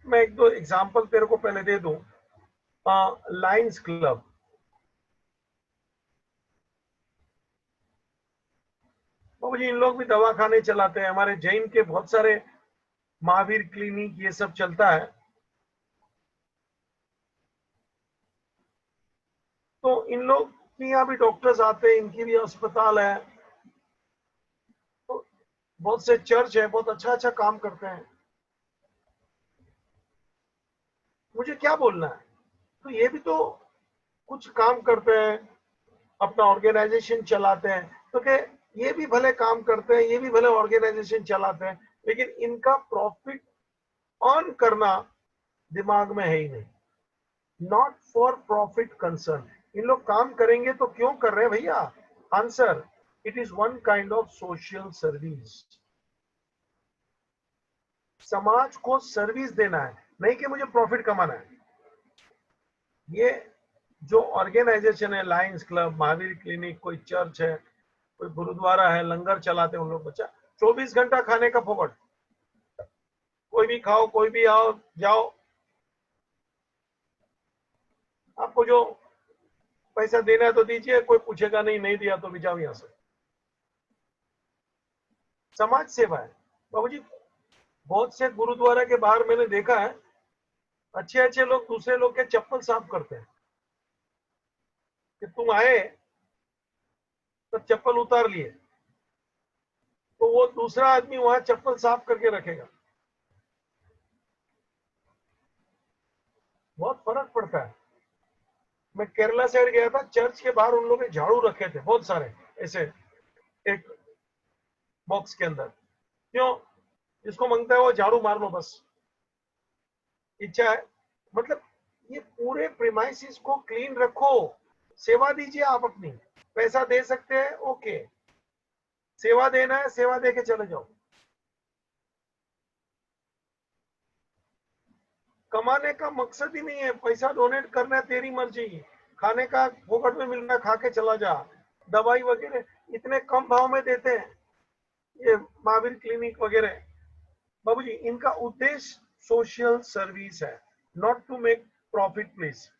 मैं एक दो एग्जांपल तेरे को पहले दे दूं। लायंस क्लब, बाबूजी इन लोग भी दवा खाने चलाते हैं, हमारे जैन के बहुत सारे महावीर क्लिनिक ये सब चलता है। तो इन लोग के यहाँ भी डॉक्टर्स आते हैं, इनकी भी अस्पताल है, तो बहुत से चर्च है, बहुत अच्छा अच्छा काम करते हैं। मुझे क्या बोलना है, तो ये भी तो कुछ काम करते हैं, अपना ऑर्गेनाइजेशन चलाते हैं, तो क्या ये भी भले काम करते हैं, ये भी भले ऑर्गेनाइजेशन चलाते हैं, लेकिन इनका प्रॉफिट अर्न करना दिमाग में है ही नहीं। नॉट फॉर प्रॉफिट कंसर्न, इन लोग काम करेंगे तो क्यों कर रहे हैं भैया? Answer, it is one kind of social service. समाज को सर्विस देना है, नहीं कि मुझे प्रॉफिट कमाना है। ये जो ऑर्गेनाइजेशन है, लायंस क्लब, महावीर क्लिनिक, कोई चर्च है, कोई गुरुद्वारा है, लंगर चलाते हैं उन लोग, बच्चा 24 घंटा खाने का फोकट, कोई भी खाओ, कोई भी आओ जाओ, आपको जो पैसा देना है तो दीजिए, कोई पूछेगा नहीं, नहीं दिया तो भी जाओ यहां से। समाज सेवा है बाबूजी। बहुत से गुरुद्वारा के बाहर मैंने देखा है, अच्छे अच्छे लोग दूसरे लोग के चप्पल साफ करते हैं, कि तुम आए तो चप्पल उतार लिए, तो वो दूसरा आदमी वहां चप्पल साफ करके रखेगा। बहुत फर्क पड़ता है। मैं केरला साइड गया था, चर्च के बाहर उन लोगों ने झाड़ू रखे थे बहुत सारे, ऐसे एक बॉक्स के अंदर। क्यों? जिसको मांगता है वो झाड़ू मार लो, बस इच्छा है। मतलब ये पूरे प्रीमाइसिस को क्लीन रखो, सेवा दीजिए आप अपनी। पैसा दे सकते हैं, ओके, सेवा देना है, सेवा दे के चले जाओ। कमाने का मकसद ही नहीं है, पैसा डोनेट करना है, तेरी मर्जी। खाने का फोकट में मिलना, खा के चला जा। दवाई वगैरह इतने कम भाव में देते हैं ये महावीर क्लिनिक वगैरह। बाबूजी इनका उद्देश्य सोशल सर्विस है, not to make profit please.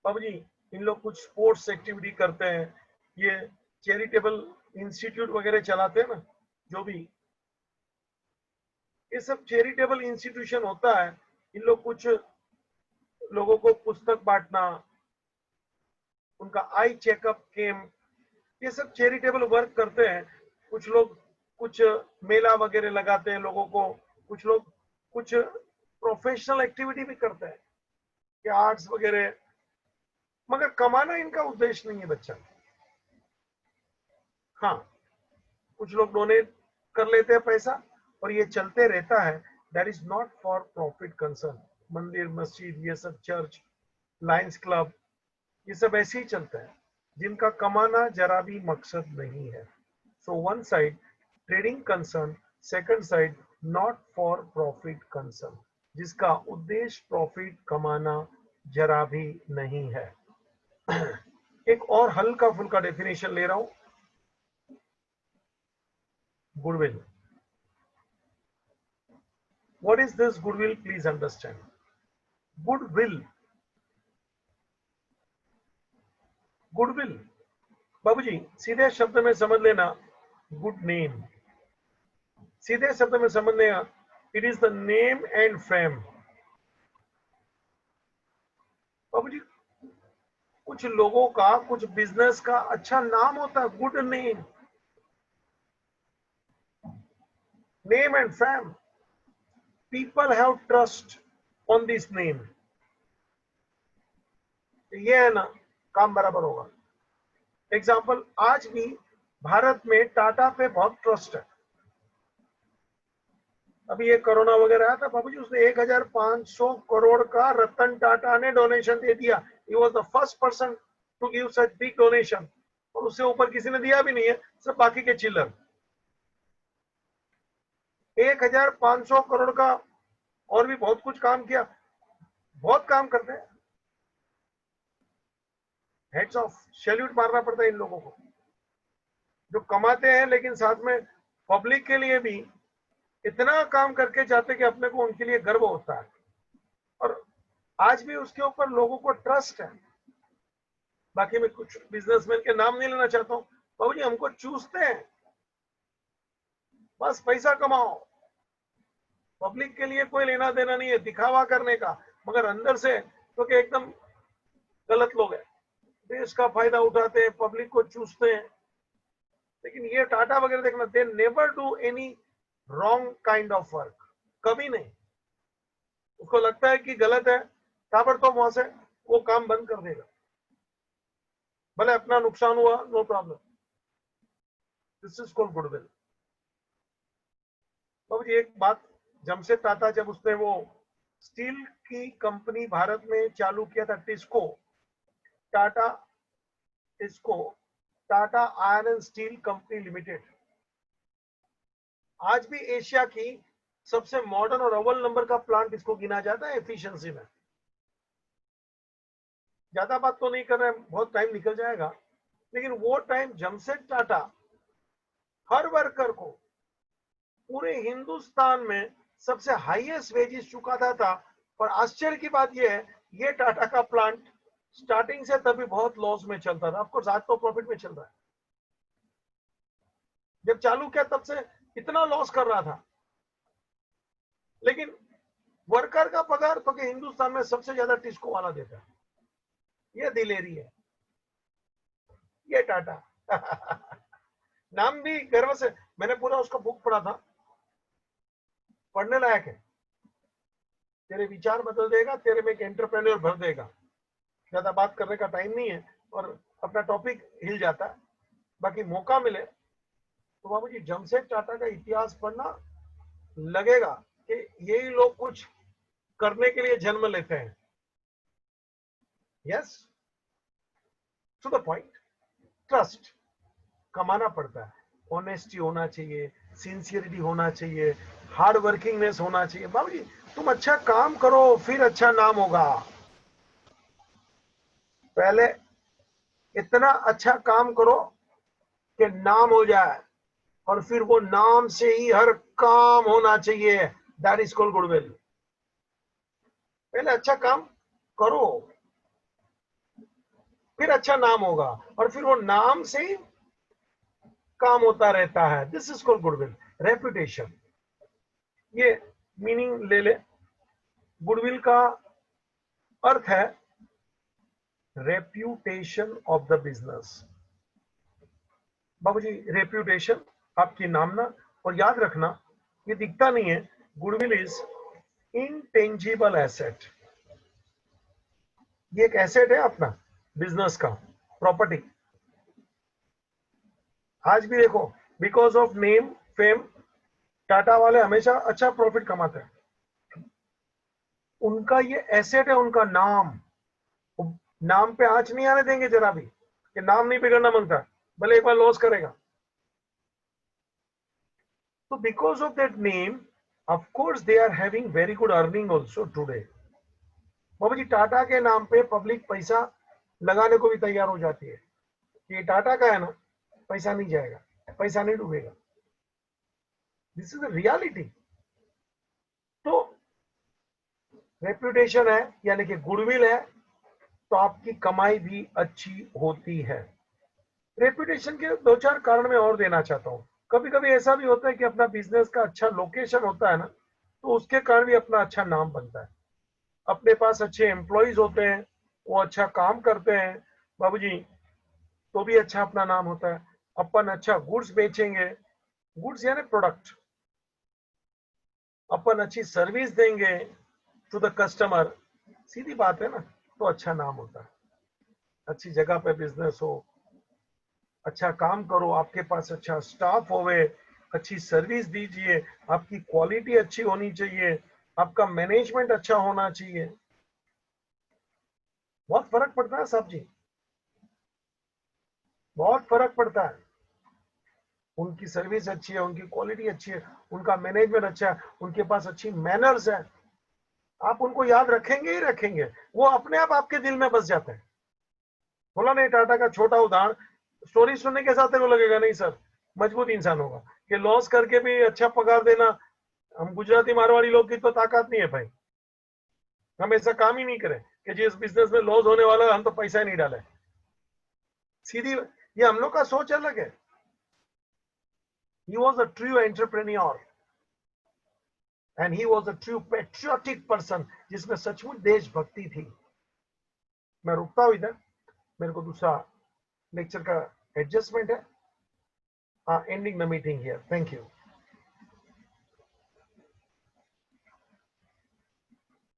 बाबूजी इन लोग कुछ स्पोर्ट्स एक्टिविटी करते हैं, ये चैरिटेबल इंस्टीट्यूट वगैरह चलाते हैं ना, जो भी ये सब चैरिटेबल इंस्टीट्यूशन होता है। इन लोग कुछ लोगों को पुस्तक बांटना, उनका आई चेकअप कैंप, ये सब चैरिटेबल वर्क करते हैं। कुछ लोग कुछ मेला वगैरह लगाते हैं लोगों को, कुछ लोग कुछ प्रोफेशनल एक्टिविटी भी करते हैं, कि आर्ट्स वगैरह। मगर कमाना इनका उद्देश्य नहीं है बच्चा। हाँ, कुछ लोग डोनेट कर लेते हैं पैसा और ये चलते रहता है। That is not for profit concern. मंदिर, मस्जिद, ये सब चर्च, लायंस क्लब, ये सब ऐसे ही चलता है, जिनका कमाना जरा भी मकसद नहीं है। So one side trading concern, second side not for profit concern, जिसका उद्देश्य प्रॉफिट कमाना जरा भी नहीं है। एक और हल्का फुल्का डेफिनेशन ले रहा हूं, goodwill. What is this goodwill? Please understand. Goodwill, goodwill, बाबूजी सीधे शब्द में समझ लेना, गुड नेम। सीधे शब्द में समझ लेना, it is the name and fame. बाबू जी कुछ लोगों का, कुछ बिजनेस का अच्छा नाम होता है, good name, name and fam, people have trust on this name, ये है ना, काम बराबर होगा। एग्जाम्पल, आज भी भारत में टाटा पे बहुत ट्रस्ट है। अभी ये कोरोना वगैरह आया था बाबूजी, उसने 1500 करोड़ का रतन टाटा ने डोनेशन दे दिया। He was the first person to give such big donation, और उससे ऊपर किसी ने दिया भी नहीं है, सब बाकी के चिल्लर। 1500 करोड़ का, और भी बहुत कुछ काम किया, बहुत काम करते हैं। हेड्स ऑफ, सैल्यूट मारना पड़ता है इन लोगों को जो कमाते हैं, लेकिन साथ में पब्लिक के लिए भी इतना काम करके जाते कि अपने को उनके लिए गर्व होता है। और आज भी उसके ऊपर लोगों को ट्रस्ट है। बाकी मैं कुछ बिजनेसमैन के नाम नहीं लेना चाहता हूँ बाबूजी, हमको चूसते हैं, बस पैसा कमाओ, पब्लिक के लिए कोई लेना देना नहीं है, दिखावा करने का, मगर अंदर से तो कि एकदम गलत लोग हैं, देश का फायदा उठाते हैं, पब्लिक को चूसते हैं। लेकिन ये टाटा वगैरह देखना, they never do any wrong kind of work, कभी नहीं। उसको लगता है कि गलत है, ताबड़तोड़ वहां से वो काम बंद कर देगा, भले अपना नुकसान हुआ, no problem, this is called goodwill. बाबूजी एक बात, जमशेद टाटा जब उसने वो स्टील की कंपनी भारत में चालू किया था, TISCO, Tata TISCO, Tata iron and steel company limited, आज भी एशिया की सबसे मॉडर्न और अव्वल नंबर का प्लांट इसको गिना जाता है एफिशिएंसी में। ज्यादा बात तो नहीं कर रहे हैं, बहुत टाइम निकल जाएगा, लेकिन वो टाइम जमशेद टाटा हर वर्कर को पूरे हिंदुस्तान में सबसे हाईएस्ट वेजेस चुकाता था। और आश्चर्य की बात यह है, ये टाटा का प्लांट स्टार्टिंग से तभी बहुत लॉस में चलता था, ऑफकोर्स आज तो प्रॉफिट में चल रहा है, जब चालू किया तब से इतना लॉस कर रहा था, लेकिन वर्कर का पगार तो कि हिंदुस्तान में सबसे ज्यादा टिस्को वाला देता है। ये दिलेरी है, ये टाटा नाम भी गर्व से, मैंने पूरा उसका बुक पढ़ा था, पढ़ने लायक है, तेरे विचार बदल देगा, तेरे में एक एंटरप्रेन्योर भर देगा। ज्यादा बात करने का टाइम नहीं है और अपना टॉपिक हिल जाता है, बाकी मौका मिले तो बाबूजी जमशेद टाटा का इतिहास पढ़ना, लगेगा कि यही लोग कुछ करने के लिए जन्म लेते हैं। Yes, to the point, trust कमाना पड़ता है, ऑनेस्टी होना चाहिए, सिंसियरिटी होना चाहिए, हार्ड वर्किंगनेस होना चाहिए। बाबूजी तुम अच्छा काम करो फिर अच्छा नाम होगा, पहले इतना अच्छा काम करो कि नाम हो जाए, और फिर वो नाम से ही हर काम होना चाहिए, दैट इज कॉल्ड गुडविल। पहले अच्छा काम करो, फिर अच्छा नाम होगा, और फिर वो नाम से ही काम होता रहता है, this is called goodwill. Reputation, ये मीनिंग ले ले, गुडविल का अर्थ है रेप्यूटेशन ऑफ द बिजनेस। बाबूजी रेप्यूटेशन आपकी नामना, और याद रखना ये दिखता नहीं है, गुडविल इज इंटेंजिबल एसेट। ये एक एसेट है अपना बिजनेस का, प्रॉपर्टी। आज भी देखो, because of name fame, Tata वाले हमेशा अच्छा प्रॉफिट कमाते हैं, उनका ये एसेट है, उनका नाम। नाम पे आंच नहीं आने देंगे जरा भी, कि नाम नहीं बिगड़ना मांगता, भले एक बार लॉस करेगा। तो because of that name, of course they are having very good earning also today. बाबू जी टाटा के नाम पे पब्लिक पैसा लगाने को भी तैयार हो जाती है, ये टाटा का है ना, पैसा नहीं जाएगा, पैसा नहीं डूबेगा, दिस इज द रियलिटी। तो रेप्यूटेशन है, यानी कि गुडविल है, तो आपकी कमाई भी अच्छी होती है। रेप्यूटेशन के दो चार कारण मैं और देना चाहता हूँ। कभी कभी ऐसा भी होता है कि अपना बिजनेस का अच्छा लोकेशन होता है ना, तो उसके कारण भी अपना अच्छा नाम बनता है, अपने पास अच्छे एम्प्लॉइज होते हैं, वो अच्छा काम करते हैं बाबूजी, तो भी अच्छा अपना नाम होता है। अपन अच्छा गुड्स बेचेंगे, गुड्स यानी प्रोडक्ट, अपन अच्छी सर्विस देंगे टू द कस्टमर, सीधी बात है ना, तो अच्छा नाम होता है। अच्छी जगह पे बिजनेस हो, अच्छा काम करो, आपके पास अच्छा स्टाफ होवे, अच्छी सर्विस दीजिए, आपकी क्वालिटी अच्छी होनी चाहिए, आपका मैनेजमेंट अच्छा होना चाहिए, बहुत फर्क पड़ता है साहब जी, बहुत फर्क पड़ता है। उनकी सर्विस अच्छी है, उनकी क्वालिटी अच्छी है, उनका मैनेजमेंट अच्छा है, उनके पास अच्छी मैनर्स है, आप उनको याद रखेंगे ही रखेंगे, वो अपने आप आपके दिल में बस जाते हैं। बोला नहीं, टाटा का छोटा उदाहरण, स्टोरी सुनने के साथ को लगेगा नहीं सर, मजबूत इंसान होगा कि लॉस करके भी अच्छा पगार देना। हम गुजराती मारवाड़ी लोग की तो ताकत नहीं है भाई, हम ऐसा काम ही नहीं करें कि जिस बिजनेस में लॉस होने वाला है हम तो पैसा ही नहीं डाले, सीधी, ये हम लोग का सोच अलग है। He was a true entrepreneur and he was a true patriotic person, जिसमें सचमुच देशभक्ति थी। मैं रुकता हूं इधर, मेरे को दूसरा लेक्चर का एडजस्टमेंट है, ending the meeting here, thank you.